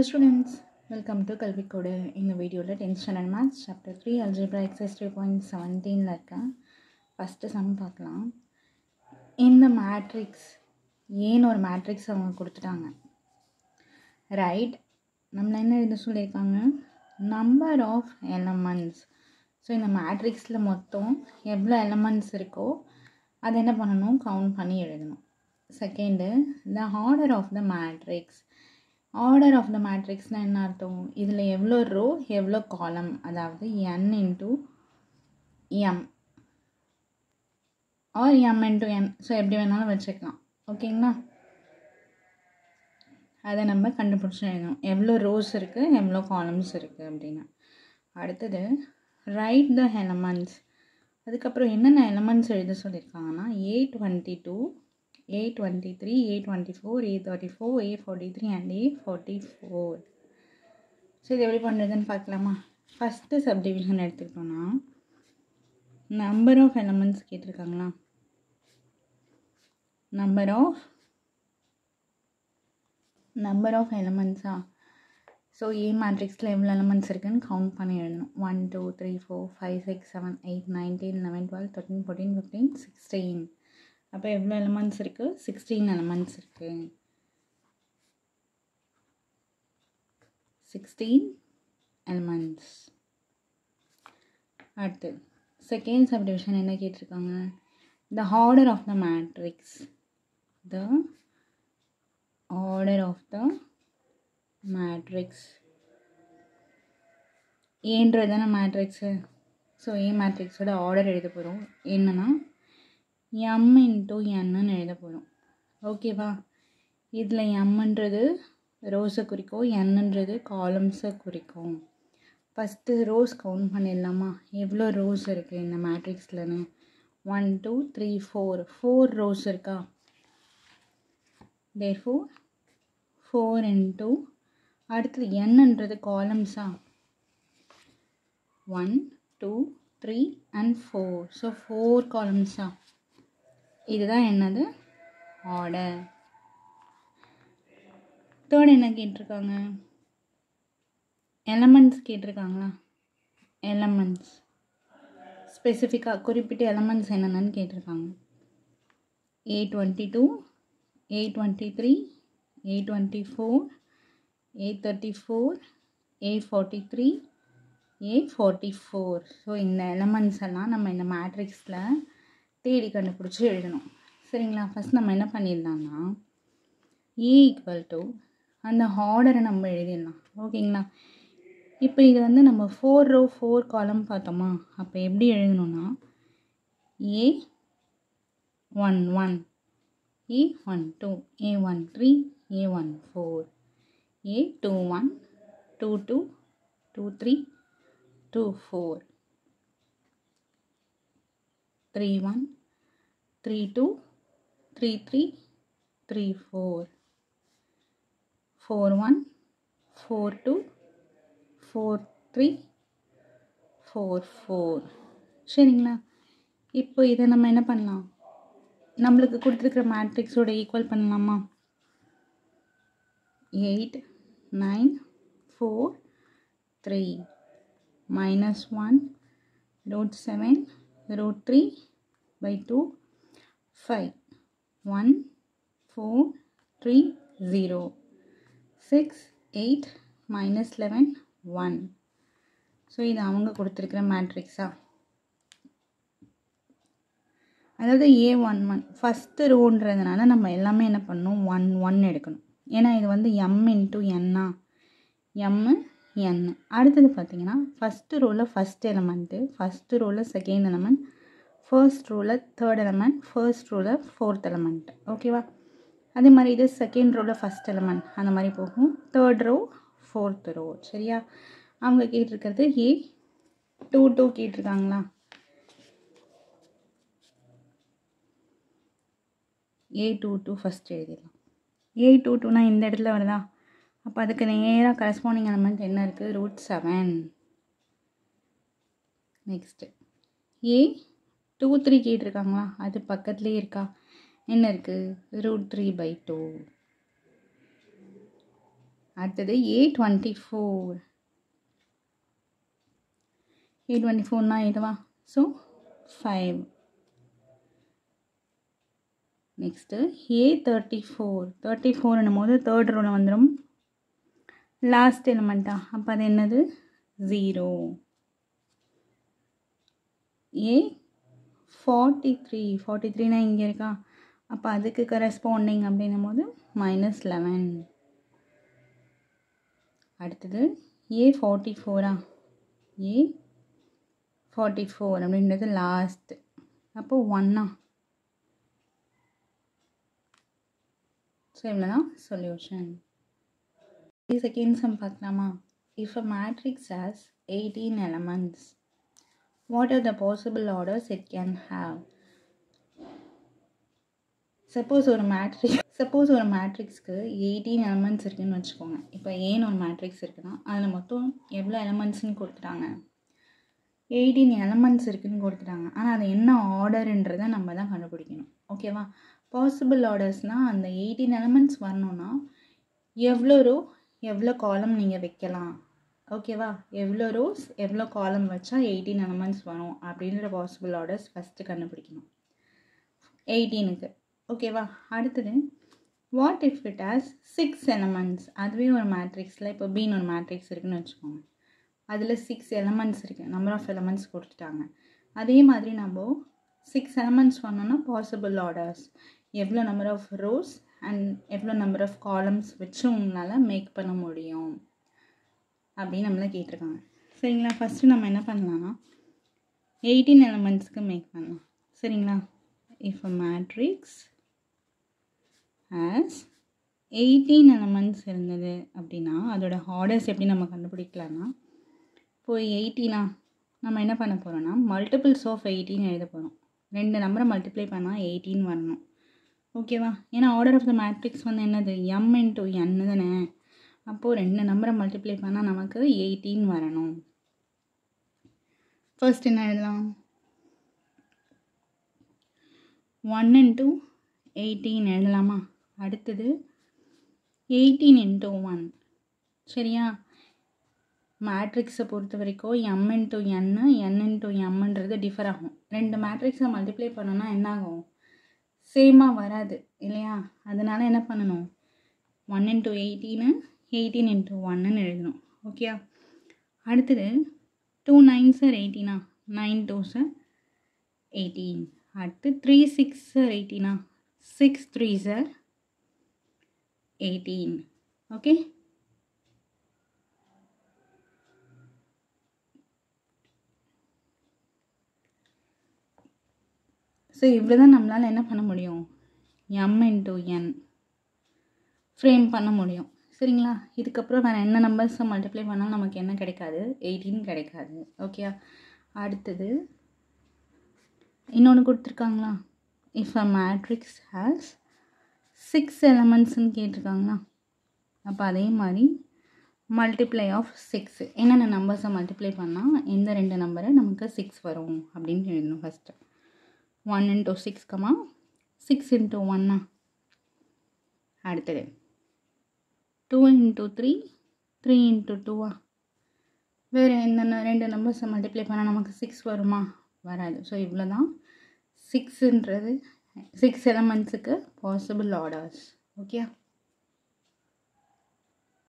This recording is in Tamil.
students, welcome to Kalvi Code. In the video, 10th standard maths chapter 3 algebra exercise 3.17 இருக்க ஃபஸ்ட்டு சம் பார்க்கலாம். இந்த மேட்ரிக்ஸ் ஏன்னு ஒரு மேட்ரிக்ஸ் அவங்க கொடுத்துட்டாங்க, ரைட்? நம்மள என்ன எழுத சொல்லியிருக்காங்க, நம்பர் ஆஃப் எலமெண்ட்ஸ். ஸோ இந்த மேட்ரிக்ஸில் மொத்தம் எவ்வளோ எலமெண்ட்ஸ் இருக்கோ அதை என்ன பண்ணணும், கவுண்ட் பண்ணி எழுதணும். Second, the order of the matrix. Order of the மேட்ரிக்ஸ்னால் என்ன அர்த்தம், இதில் எவ்வளோ ரோ எவ்வளோ காலம், அதாவது n into m or m into n. So எப்படி வேணாலும் வச்சுக்கலாம், ஓகேங்களா? அதை நம்ம கண்டுபிடிச்சி எழுதணும், எவ்வளோ ரோஸ் இருக்குது எவ்வளோ காலம்ஸ் இருக்குது அப்படின்னு. அடுத்தது ரைட் த எலமெண்ட்ஸ். அதுக்கப்புறம் என்னென்ன எலமெண்ட்ஸ் எழுத சொல்லியிருக்காங்கன்னா, A22, A23, A24, A34, A43 and A44. So இது எப்படி பண்ணுறதுன்னு பார்க்கலாமா? ஃபஸ்ட்டு சப்டிவிஷன் எடுத்துக்கிட்டோன்னா, நம்பர் ஆஃப் எலமெண்ட்ஸ் கேட்டிருக்காங்களா, நம்பர் ஆஃப் எலமெண்ட்ஸா. ஸோ ஏ மேட்ரிக்ஸில் எவ்வளோ எலமெண்ட்ஸ் இருக்குதுன்னு கவுண்ட் பண்ணி எழுதணும். 1 2 3 4 5 6 7 8 9 10 11 12 13 14 15 16. அப்போ எவ்வளோ எலமெண்ட்ஸ் இருக்குது, 16 எலமெண்ட்ஸ் இருக்குது. 16 எலமெண்ட்ஸ். அடுத்து செகண்ட் சப்டிவிஷன் என்ன கேட்டிருக்காங்க, the order of the matrix. The order of the matrix. ஏன்றதான மேட்ரிக்ஸு. ஸோ ஏ மேட்ரிக்ஸோட ஆர்டர் எழுத போகிறோம். என்னென்னா m இன்ட்டு n எழுத போகிறோம், ஓகேவா? இதில் mன்றது ரோஸை குறிக்கும், nன்றது காலம்ஸை குறிக்கும். ஃபஸ்ட்டு ரோஸ் கவுண்ட் பண்ணிடலாமா, எவ்வளோ ரோஸ் இருக்குது இந்த மேட்ரிக்ஸ்லன்னு. 1 2 3 4 4 ரோஸ் இருக்கா. therefore 4 இன்ட்டு, அடுத்தது nன்றது காலம்ஸா, 1 2 3 and 4. ஸோ 4 காலம்ஸா. இதுதான் என்னது, ஆர்டர். தேர்ட் என்ன கேட்டிருக்காங்க, எலமெண்ட்ஸ் கேட்டிருக்காங்களா. எலமெண்ட்ஸ் ஸ்பெசிஃபிக்காக குறிப்பிட்ட எலமெண்ட்ஸ் என்னென்னு கேட்டிருக்காங்க. A22, A23, A24, A34, A43, A44. So இந்த எலமெண்ட்ஸ் எல்லாம் நம்ம இந்த மேட்ரிக்ஸில் தேடி கண்டுபிடிச்சி எழுதணும், சரிங்களா? ஃபஸ்ட் நம்ம என்ன பண்ணிடலாம்னா, A ஈக்குவல் டு அந்த ஆர்டரை நம்ம எழுதிடலாம், ஓகேங்களா? இப்போ இது வந்து நம்ம 4 ரோ 4 காலம் பார்த்தோமா. அப்போ எப்படி எழுதணும்னா, A11, A12, A13, A14, A21, 22, 23, 24, 31, 32, 33, 34, 41, 42, 43, 44. சரிங்களா? இப்போ இதை நம்ம என்ன பண்ணலாம், நம்மளுக்கு கொடுத்துருக்குற மேட்ரிக்ஸோட ஈக்குவல் பண்ணலாமா. 8 9 4 3 -1 √7 √3 by 2 5 1 4 3 0 6 8 -11 1. ஸோ இது அவங்க கொடுத்துருக்குற மேட்ரிக்ஸா. அதாவது A11 ஃபஸ்ட்டு ரோன்றதுனால நம்ம எல்லாமே என்ன பண்ணணும், 1 1 எடுக்கணும். ஏன்னா இது வந்து m இன்ட்டு n-ஆ, m n. அடுத்தது பார்த்திங்கன்னா, ஃபஸ்ட்டு ரோவில் ஃபஸ்ட் எலமெண்ட்டு, ஃபஸ்ட்டு ரோவில் செகண்ட் எலமெண்ட், ஃபர்ஸ்ட் ரோவில் தேர்ட் எலமெண்ட், ஃபர்ஸ்ட் ரோவில் ஃபோர்த் எலமெண்ட், ஓகேவா? அதே மாதிரி இது செகண்ட் ரோவில் ஃபஸ்ட் எலமெண்ட், அந்த மாதிரி போகும். தேர்ட் ரோ ஃபோர்த் ரோ, சரியா? அவங்க கேட்டிருக்கிறது A22 கேட்டிருக்காங்களா. A22 ஃபஸ்ட் எழுதிடலாம். A22னா இந்த இடத்துல வருதா, அப்போ அதுக்கு நேராக கரஸ்பாண்டிங் எலமெண்ட் என்ன இருக்குது, √7. நெக்ஸ்ட்டு A23 கேட்டிருக்காங்களா, அது பக்கத்துலேயே இருக்கா, என்ன இருக்குது, √3/2. அடுத்தது A24. A24னா இதுவா? ஸோ 5. Next A34. 34 போது தேர்ட் ரோவில் வந்துடும். லாஸ்ட் எலிமெண்ட்டா? அப்போ அது என்னது? 0. A43. 43னா இங்கே இருக்கா? அப்போ அதுக்கு கரஸ்பாண்டிங் அப்படின்னும் போது -11. அடுத்தது A44. A44 அப்படின்றது லாஸ்ட். அப்போ 1. ஸோ இவ்வளோதான் சொல்யூஷன். செகண்ட் சம் பார்க்கலாமா? If a matrix has 18 elements, what are the possible orders it can have? Suppose ஒரு மேட்ரிக்ஸ்க்கு 18 எலமெண்ட்ஸ் இருக்குதுன்னு வச்சுக்கோங்க. இப்போ ஏன்னு ஒரு மேட்ரிக்ஸ் இருக்குன்னா அதில் மொத்தம் எவ்வளோ எலமெண்ட்ஸ்னு கொடுத்துட்டாங்க? 18 எலமெண்ட்ஸ் இருக்குதுன்னு கொடுத்துட்டாங்க. ஆனால் அது என்ன ஆர்டருன்றதை நம்ம தான் கண்டுபிடிக்கணும். ஓகேவா? பாசிபிள் ஆர்டர்ஸ்னால் அந்த 18 எலமெண்ட்ஸ் வரணுன்னா எவ்வளோ ரோ எவ்வளோ காலம் நீங்கள் வைக்கலாம். ஓகேவா? எவ்வளோ ரோஸ் எவ்வளோ காலம் வச்சா 18 எலமெண்ட்ஸ் வரும் அப்படின்ற பாசிபிள் ஆர்டர்ஸ் ஃபஸ்ட்டு கண்டுபிடிக்கணும் 18க்கு. ஓகேவா? அடுத்தது what if it has 6 elements? அதுவே ஒரு மேட்ரிக்ஸில் இப்போ பீன்னு ஒரு மேட்ரிக்ஸ் இருக்குதுன்னு வச்சுக்கோங்க. அதில் 6 எலமெண்ட்ஸ் இருக்குது. நம்பர் ஆஃப் எலமெண்ட்ஸ் கொடுத்துட்டாங்க. அதே மாதிரி நம்ம 6 எலமெண்ட்ஸ் பண்ணோன்னா பாசிபிள் ஆர்டர்ஸ் எவ்வளோ நம்பர் ஆஃப் ரோஸ் அண்ட் எவ்வளோ நம்பர் ஆஃப் காலம்ஸ் வச்சு உங்களால் மேக் பண்ண முடியும் அப்படின்னு நம்மளை கேட்டிருக்காங்க. சரிங்களா? ஃபஸ்ட்டு நம்ம என்ன பண்ணலான்னா 18 எலமெண்ட்ஸ்க்கு மேக் பண்ணலாம். சரிங்களா? If a matrix has 18 elements இருந்தது அப்படின்னா அதோட ஆர்டர்ஸ் எப்படி நம்ம கண்டுபிடிக்கலான்னா, இப்போது 18 நம்ம என்ன பண்ண போகிறோன்னா மல்டிபிள்ஸ் ஆஃப் 18 எழுத போகிறோம். 2 நம்பரை மல்டிப்ளை பண்ணால் 18 வரணும். ஓகேவா? ஏன்னா ஆர்டர் ஆஃப் த மேட்ரிக்ஸ் வந்து என்னது? m × n தானே. அப்போது 2 நம்பரை மல்டிப்ளை பண்ணால் நமக்கு 18 வரணும். ஃபர்ஸ்ட் என்ன எழுதலாம்? 1 × 18 எழுதலாமா? அடுத்தது 18 × 1. சரியா? மேட்ரிக்ஸை பொறுத்த வரைக்கும் m × n × mன்றது டிஃபர் ஆகும். 2 மேட்ரிக்ஸை மல்டிப்ளை பண்ணோன்னா என்ன ஆகும்? சேமாக வராது இல்லையா? அதனால் என்ன பண்ணணும்? 1 × 18 18 × 1ன்னு எழுதணும். ஓகே? அடுத்தது 2 9s are 18. 9 2s are 18. அடுத்து 3 6s are 18. 6 3s are 18. Okay? So இவ்வளோ தான் நம்மளால் என்ன பண்ண முடியும்? m × n ஃப்ரேம் பண்ண முடியும். சரிங்களா? இதுக்கப்புறம் வேறு என்ன நம்பர்ஸை மல்டிப்ளை பண்ணாலும் நமக்கு என்ன கிடைக்காது? 18 கிடைக்காது. ஓகே? அடுத்தது இன்னொன்று கொடுத்துருக்காங்களா? If a matrix has 6 எலமெண்ட்ஸ்ன்னு கேட்டிருக்காங்களா? அப்போ அதே மாதிரி மல்டிப்ளை ஆஃப் 6 என்னென்ன நம்பர்ஸை மல்டிப்ளை பண்ணால் எந்த 2 நம்பரை நமக்கு 6 வரும் அப்படின்னு எழுதணும். ஃபஸ்ட்டு 1 × 6, 6 × 1. அடுத்தது 2 × 3, 3 × 2. வேறு என்னென்ன 2 நம்பர்ஸை மல்டிப்ளை பண்ணால் நமக்கு 6 வருமா? வராது. ஸோ இவ்வளோ தான் 6 எலமெண்ட்ஸுக்கு பாசிபிள் ஆர்டர்ஸ். ஓகே?